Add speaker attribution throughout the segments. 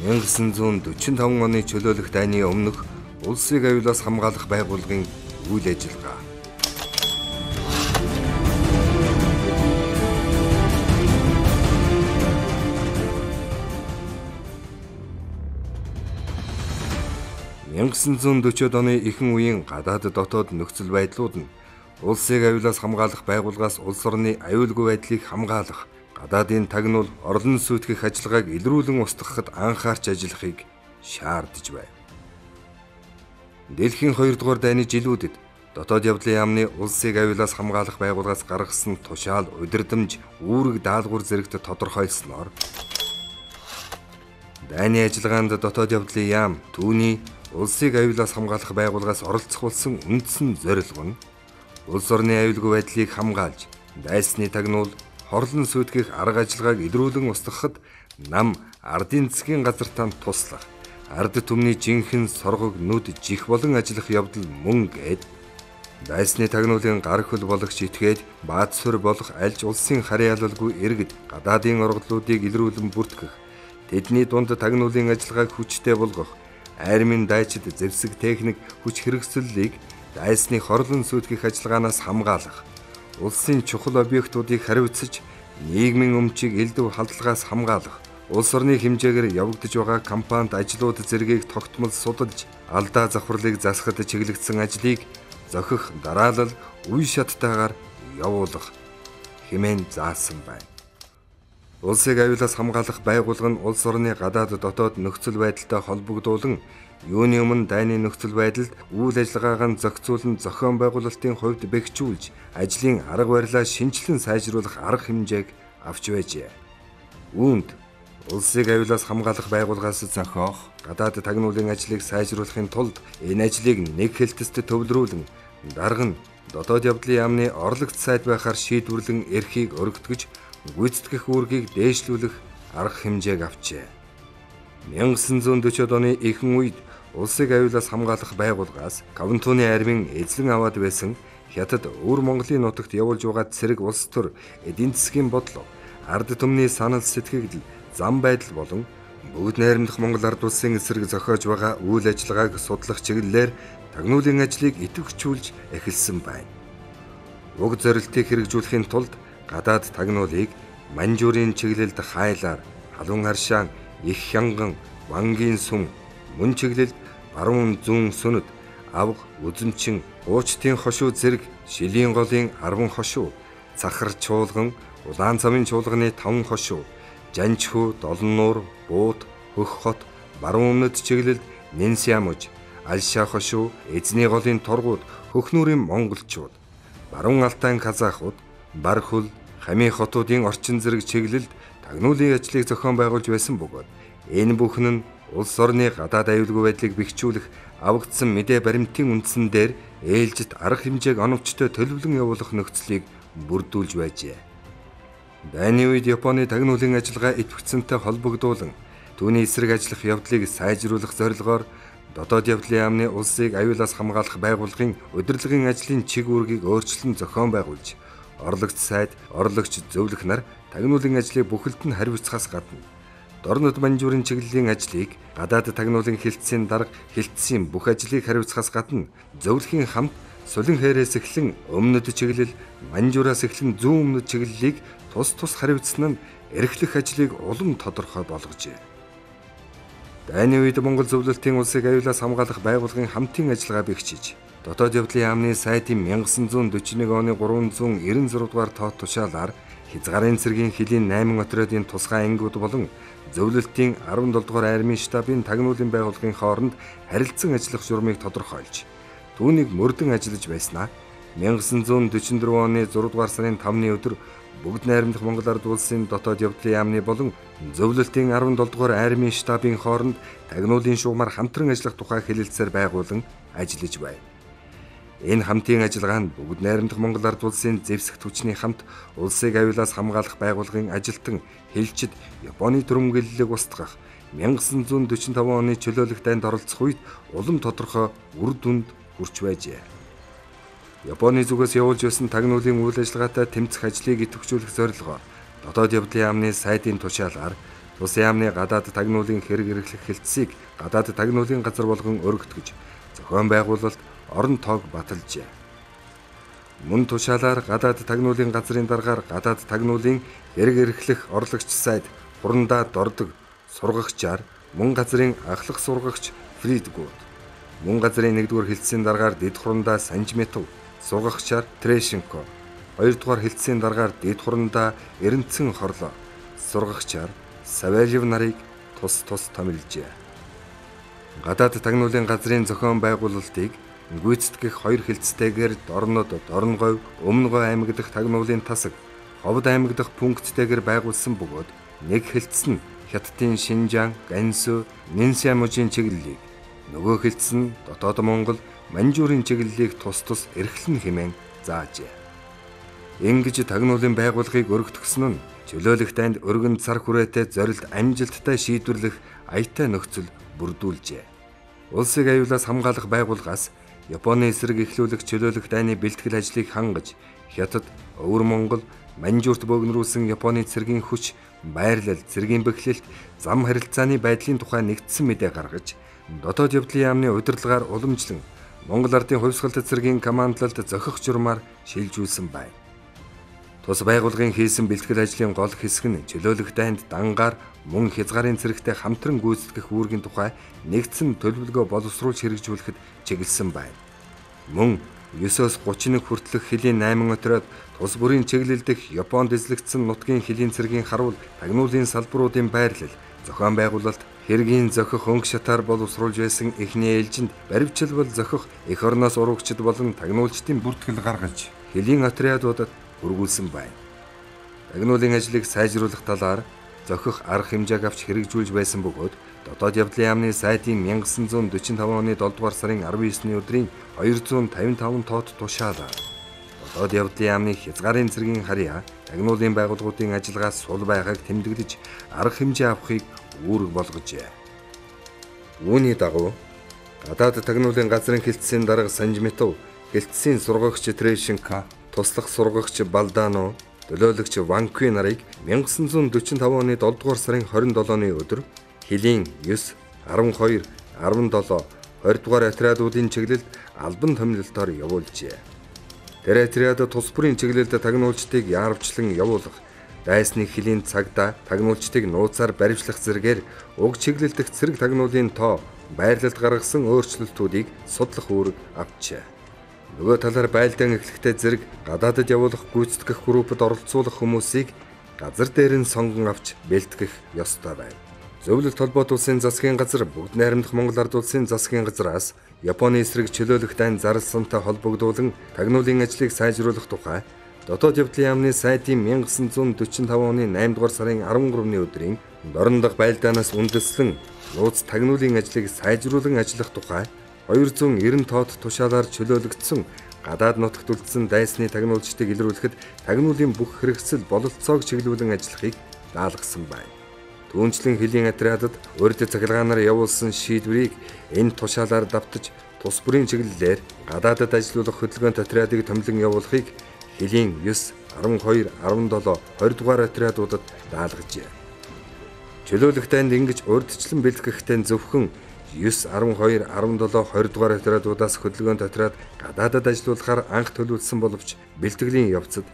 Speaker 1: 1945 оны чөлөөлөх дайны өмнөх улсыг аюулаас хамгаалах байгууллагын үйл ажиллагаа. (1940-од оны ихэнх үеийн гадаад дотоод нөхцөл байдлууд нь улсыг аюулаас хамгаалах байгууллагаас улс орны аюулгүй байдлыг хамгаалах, гадаадын тагнуул, орлон сүйтгэх ажиллагааг илрүүлэн устгахад анхаарч ажиллахыг шаардж байв. Дэлхийн 2 дугаар дайны жилүүдэд дотоод явдлын яамны улсыг аюулаас хамгаалах байгууллагаас гаргасан тушаал, удирдамж, үүрэг даалгавар зэрэгт тодорхойлсноор дайны ажиллагаанд дотоод явдлын яам түүний улсыг аюулаас хамгаалах байгууллагаас оролцох болсон үндсэн зорилго нь улс орны аюулгүй байдлыг хамгаалж, дайсны тагнуул, хорлон сүйтгэх арга ажиллагааг илрүүлэн устгахад нам ардын засгийн газартаа туслах, ард түмний жинхэнэ соргог нүд жих болон ажиллах явдал мөн гээд дайсны тагнуулын гар хөл болгож итгээд баатсүр болох альж улсын харьяалалгүй иргэд гадаадын оргилуудыг илрүүлэн бүртгэх, тэдний дунд тагнуулын ажиллагааг хүчтэй болгох, армийн дайчид зэвсэг техник хүч хэрэгслэлийг дайсны хорлон сүйтгэх ажиллагаанаас хамгаалах, улсын чухал объектуудыг хариуцаж нийгмийн өмчийг элдв халдлагаас хамгаалах, улс орны хэмжээгээр явагдаж байгаа кампанит ажлууд зэргийг тогтмол судалж, алдаа завхарлыг засахад чиглэгдсэн ажлыг зохих дараалал үе шаттайгаар явуулах хэмээн заасан байна. Улсыг аюулаас хамгаалах байгууллага нь улс орны гадаад дотоод нөхцөл байдалтай холбогдуулан юуны өмнө дайны нөхцөл байдалд үйл ажиллагаагаа зохицуулан зохион байгуулалтын хувьд бэхжүүлж, ажлын арга барилаа шинжилэн сайжруулах арга хэмжээг авч байжээ. Үүнд улсыг аюулаас хамгаалах байгууллагаас зохиох, гадаад тагнуулын ажлыг сайжруулахын тулд энэ ажлыг нэг хэлтэст төвлөрүүлэн, дарга нь дотоод явдлын яамны орлогт сайд байхаар шийдвэрлэн эрхийг өргөтгөж, гүйцэтгэх үүргийг дээшлүүлэх арга хэмжээг авчээ. 1940-од оны ихэнх үед улсыг аюулаас хамгаалах байгууллагаас Кавантууны армийн эзлэн аваад байсан хятад өвөр Монголын нутагт явуулж байгаа цэрэг улс төр эдийн засгийн бодлого, ард түмний санал сэтгэгдэл, зам байдал болон бүгд найрамдах Монгол ард улсын эсрэг зохиож байгаа үйл ажиллагааг судлах чиглэлээр тагнуулын ажлыг идэвхжүүлж эхэлсэн байна. Уг зорилтыг хэрэгжүүлэхийн тулд гадаад тагнуулыг манжуурын чиглэлд хайлаар, халуун харшаан, их хянган, вангийн сүм, мөн чиглэлд баруун зүүн сүнэд, авга, үзэмчин, уучтын хошуу зэрэг шилийн голын 10 хошуу, цахар чуулган, улаан цамын чуулганы 5 хошуу, жанчхүү, долон нуур, буут, хөх хот, баруун өмнөд чиглэлд Нэнсямуж, Алшаа хошуу, эзний голын торгууд, хөхнүүрийн монголчууд, баруун алтайн казахууд, Бархүл, Хами хотуудын орчин зэрэг чиглэлд тагнуулын ажлыг зохион байгуулж байсан бөгөөд энэ бүхэн нь улс орны гадаад аюулгүй байдлыг бэхжүүлэх авагдсан мэдээ баримтын үндсэн дээр ээлжит арга хэмжээг оновчтой төлөвлөн явуулах нөхцөлийг бүрдүүлж байжээ. Дайны үед Японы тагнуулын ажиллагаа идэвхжсэнтэй холбогдуулан түүний эсрэг ажиллах явдлыг сайжруулах зорилгоор дотоод явдлын яамны улсыг аюулаас хамгаалах байгууллагын удирдлагын ажлын чиг үүргийг өөрчлөн зохион байгуулж, орлогч сайд, орлогч зөвлөх нар тагнуулын ажлыг бүхэлд нь хариуцахаас гадна дорнод манжуурын чиглэлийн ажлыг гадаад тагнуулын хилцээний дарга хилцээний бүх ажлыг хариуцахаас гадна зөвлөхийн хамт Сүлэн хээрээс эхлэн өмнөд чиглэл, манжуураас эхлэн зүүн өмнөд чиглэлийг тус хариуцсан нь эрхлэх ажлыг улам тодорхой болгожээ. Дайны үед Монгол зөвлөлтийн улсыг аюулаас хамгаалах байгууллагын хамтын ажиллагаа бэхжиж, дотоод явдлын яамны сайдын 1941 оны 396 дугаар тоот тушаалаар Хязгаарын цэргийн хилийн 8 отрядын тусгай ангиуд болон зөвлөлтийн 17 дугаар армийн штабын тагнуулын байгууллагын хооронд харилцан ажиллах журмыг тодорхойлж, түүнийг мөрдөн ажиллаж байснаа 1944 оны 6 дугаар сарын 5-ны өдөр бүгд найрамдах Монгол ард улсын дотоод явдлын яамны болон зөвлөлтийн 17 дугаар армийн штабын хооронд тагнуулын шугамар хамтран ажиллах тухай хэлэлцээр байгуулан ажиллаж байна. Энэ хамтын ажиллагаа нь бүгд найрамдах Монгол ард улсын зэвсэгт хүчний хамт улсыг аюулаас хамгаалах байгууллагын ажилтан хэлчид Японы түрэмгийллийг устгах 1945 оны чөлөөлөх дайнд оролцох үед улам тодорхой үр дүнд хүрч байжээ. Японы зүгээс явуулж байсан тагнуулын үйл ажиллагаатай тэмцэх ажлыг идэвхжүүлэх зорилгоор дотоод явдлын яамны сайдын тушаалаар Улсын яамны гадаад тагнуулын хэрэг эрхлэх хэлтсийг гадаад тагнуулын газар болгон өргөтгөж, зохион байгуулалт орон тоог баталжээ. Мөн тушаалаар гадаад тагнуулын газрын дараагаар гадаад тагнуулын хэрэг эрхлэх орлогч сайд хурандаа дордог сургагчаар мөн газрын ахлах сургагч Фридгуд, мөн газрын 1-р хэлтсийн дараагаар дэд хурандаа Санжметов сургагчаар Трешенко, 2-р хэлтсийн дараагаар дэд хурандаа Эренцэн хорлоо сургагчаар Савельев нарыг тус томилжээ. Гадаад тагнуулын газрын зохион байгуулалтыг гүйцэтгэх 2 хэлтстэйгээр Дорнод, Дорногов, Өмнөгов аймаг дахь тагнуулын тасаг, Ховд аймаг дахь пункттэйгээр байгуулсан бөгөөд нэг хэлтс нь Хятадын Шинжаан, Гансу, Нинсямужийн чиглэлийг, нөгөө хэлтс нь Дотоод Монгол, Манжуурын чиглэлийг тус эрхлэн хэмээн заажээ. Ингэж тагнуулын байгууллагыг өргөтгсөн нь чөлөөлөх танд өргөн цар хүрээтэй зорилт амжилттай шийдвэрлэх аятай нөхцөл бүрдүүлжээ. Улсыг аюулаас хамгаалах байгууллагаас Японы эсрэг эхлүүлэх чөлөөлөх дайны бэлтгэл ажлыг хангаж, Хятад, Өвөр Монгол, Манжуурт бөөгнөрүүлсэн Японы цэргийн хүч, байрлал, цэргийн бэхлэлт, зам харилцааны байдлын тухай нэгдсэн мэдээ гаргаж, дотоод явдлын яамны удирдлагаар уламжлан Монгол Ардын хувьсгалт цэргийн командлалд зохих журмаар шилжүүлсэн байна. Тус байгууллагын хийсэн бэлтгэл ажлын гол хэсэг нь чөлөөлөх дайнд дангаар мөн хязгаарын цэрэгтэй хамтран гүйцэтгэх үүргийн тухай нэгдсэн төлөвлөгөө боловсруулж хэрэгжүүлэхэд чиглэсэн байна. Мөн 9-оос 31 хүртэлх хилийн 8 отроод тус бүрийн чиглэл дэх Японд эзлэгдсэн нутгийн хилийн цэргийн харуул тагнуулын салбаруудын байрлал, зохион байгуулалт, хэргийн зохих өнгө шатаар боловсруулж байсан эхний ээлжинд баривчлбал зохих эх орноос урагчид болон тагнуулчдын бүртгэл гаргаж хилийн отрядуудад үргүүлсэн байна. Тагнуулын ажлыг сайжруулах талаар зохих арга хэмжээг авч хэрэгжүүлж байсан бөгөөд дотоод явдлын яамны сайдын 1945 оны 7 дугаар сарын 19-ний өдрийн 255 тоот тушаалаар дотоод явдлын яамны хязгаарын цэргийн харьяа тагнуулын байгууллагуудын ажиллагаас сул байгааг тэмдэглэж арга хэмжээ авахыг үүрэг болгожээ. Үүний дагуу гадаад тагнуулын газрын хэлтсийн дарга Санжметов, хэлтсийн сургагч Трешенко, туслах сургагч Балдано, төлөөлөгч Ванкуи нарыг 1945 оны 7 дугаар сарын 27-ны өдөр хилийн 9, 12, 17, 20 дугаар отрядуудын чиглэлд албан томилолтоор явуулжээ. Тэр отряд тус бүрийн чиглэлд тагнуулчдыг яарвчлан явуулах, дайсны хилийн цагдаа тагнуулчдыг нууцаар баривчлах зэргээр уг чиглэл дэх цэрэг тагнуулын тоо, байрлалд гаргасан өөрчлөлтүүдийг судлах үүрэг авчээ. Нөгөө талаар байлдаан эхлэхдээ зэрэг гадаадд явуулах гүйцэтгэх группэд оролцуулах хүмүүсийг газар дээр нь сонгон авч бэлтгэх ёстой байна. Зөвлөлт холбоот улсын засгийн газар бүгд найрамдах Монгол Ард улсын засгийн газраас Японы эсрэг чөлөөлөх дайн зарлсантай холбогдуулан тагнуулын ажлыг сайжруулах тухай дотоод явдлын яамны сайдын 1945 оны 8 дугаар сарын 13-ны өдрийн Дорн дахь байлдаанаас үндэслэн нууц тагнуулын ажлыг сайжруулан ажиллах тухай 290 тоот тушаалаар чөлөөлөгдсөн гадаад нутагт үлдсэн дайсны тагнуулчдыг илрүүлэхэд тагнуулын бүх хэрэгсэл бололцоог чиглүүлэн ажиллахыг даалгасан байна. Түүнчлэн хилийн отрядад урьд цахилгаанаар явуулсан шийдвэрийг энэ тушаалаар давтаж тус бүрийн чиглэлээр гадаадад ажиллах хөдөлгөөнт отрядыг томилон явуулахыг хилийн 9, 12, 17, 20 дугаар отрядуудад даалгажээ. Чөлөөлөх дайнд ингэж урьдчилан бэлтгэхтэй зөвхөн 9, 12, 17, 20 дугаар отрядуудаас хөдөлгөөнт отряд гадаадад ажиллуулахаар анх төлөвлөсөн боловч бэлтгэлийн явцад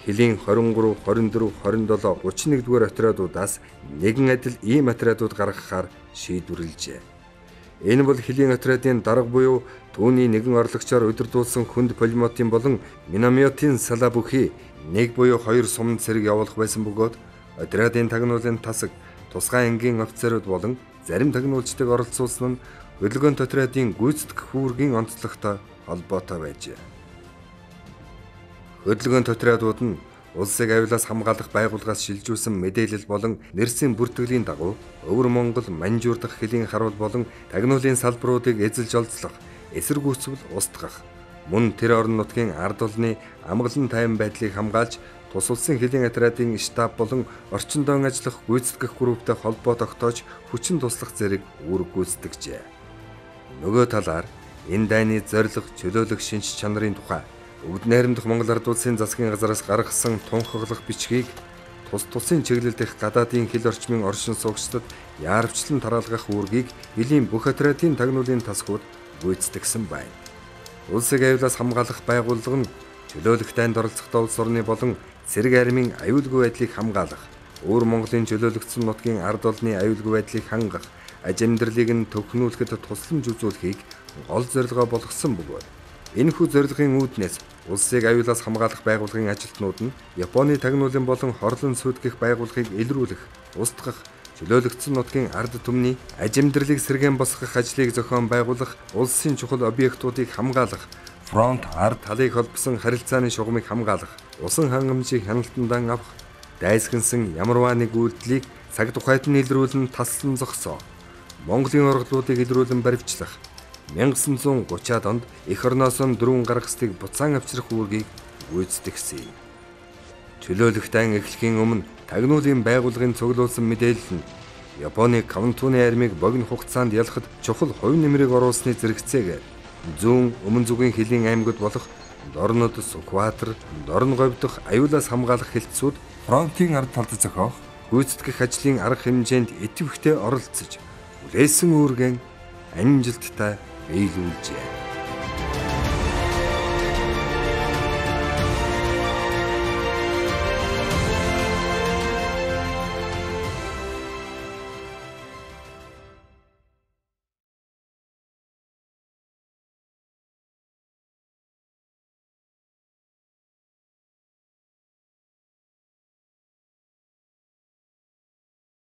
Speaker 1: хилийн 23, 24, 27, 31 дугаар отрядуудаас нэгэн адил ийм отрядууд гаргахаар шийдвэрлэжээ. Энэ бол хилийн отрядын дарга буюу түүний нэгэн орлогчоор удирдуулсан хүнд пулеметийн болон минометийн сала бүхий нэг буюу хоёр суманд цэрэг явуулах байсан бөгөөд отрядын тагнуулын тасаг, тусгай ангийн офицерууд болон зарим тагнуулчдыг оролцуулсан нь хөдөлгөөнт отрядын гүйцэтгэх үүргийн онцлогтой холбоотой байжээ. Хөдөлгөөнт отрядууд нь улсыг аюулаас хамгаалах байгууллагаас шилжүүлсэн мэдээлэл болон нэрсийн бүртгэлийн дагуу Өвөр Монгол, Манжуур дахь хилийн харуул болон тагнуулын салбаруудыг эзэлж олзлох, эсэргүүцвэл устгах, мөн тэр орон нутгийн ард олны амгалан тайван байдлыг хамгаалж тус улсын хилийн отрядын штаб болон орчин зайд ажиллах гүйцэтгэх групптэй холбоо тогтоож хүчин туслах зэрэг үүрэг гүйцэтгэжээ. Нөгөө талаар энэ дайны зорилго, чөлөөлөх шинж чанарын тухай бүгд найрамдах Монгол Ард улсын засгийн газараас гаргасан тунхаглах бичгийг тус тусын чиглэл дэх гадаадын хил орчмын оршин суугчдад яарвчлан тараалгах үүргийг хилийн бүх отрядын тагнуулын тасгууд гүйцэтгэсэн байна. Улсыг аюулаас хамгаалах байгууллага нь чөлөөлөх дайнд оролцохдоо улс орны болон цэрэг армийн аюулгүй байдлыг хамгаалах, өөр Монголын чөлөөлөгдсөн нутгийн ард олны аюулгүй байдлыг хангах, аж амьдралыг нь төвхнүүлэхэд тусламж үзүүлэхийг гол зорилгоо болгосон бөгөөд энэхүү зорилгын үүднээс улсыг аюулаас хамгаалах байгууллагын ажилтнууд нь Японы тагнуулын болон хорлон сүйтгэх байгууллагыг илрүүлэх, устгах, чөлөөлөгдсөн нутгийн ард түмний аж амьдралыг сэргээн босгох ажлыг зохион байгуулах, улсын чухал объектуудыг хамгаалах, фронт ард талыг холбосон харилцааны шугамыг хамгаалах, усан хангамжийг хяналтандаа авах, дайсагнасан ямарваа нэг үйлдэлийг цаг тухайд нь илрүүлэн таслан зогсоо. Монголын орглуудыг илрүүлэн баривчлах, 1930-аад онд эх орноос нь дөрвөн гаргастыг буцаан авчрах үүргийг гүйцэтгэсэн юм. Чөлөөлөх дан эхлэхийн өмнө тагнуулын байгууллагын цуглуулсан мэдээлэл нь Японы Квантуны армийг богино хугацаанд ялахад чухал хувь нэмрийг оруулсны зэрэгцээгээр зүүн өмнө зүгийн хилийн аймагуд болох Дорнод, Сүхбаатар, Дорн говь дахь аюулаас хамгаалах хэлтсүүд фронтын ард талд зохиох, гүйцэтгэх ажлын арга хэмжээнд идэвхтэй оролцож, үлээсэн үүргэн амжилттай биелүүлжээ.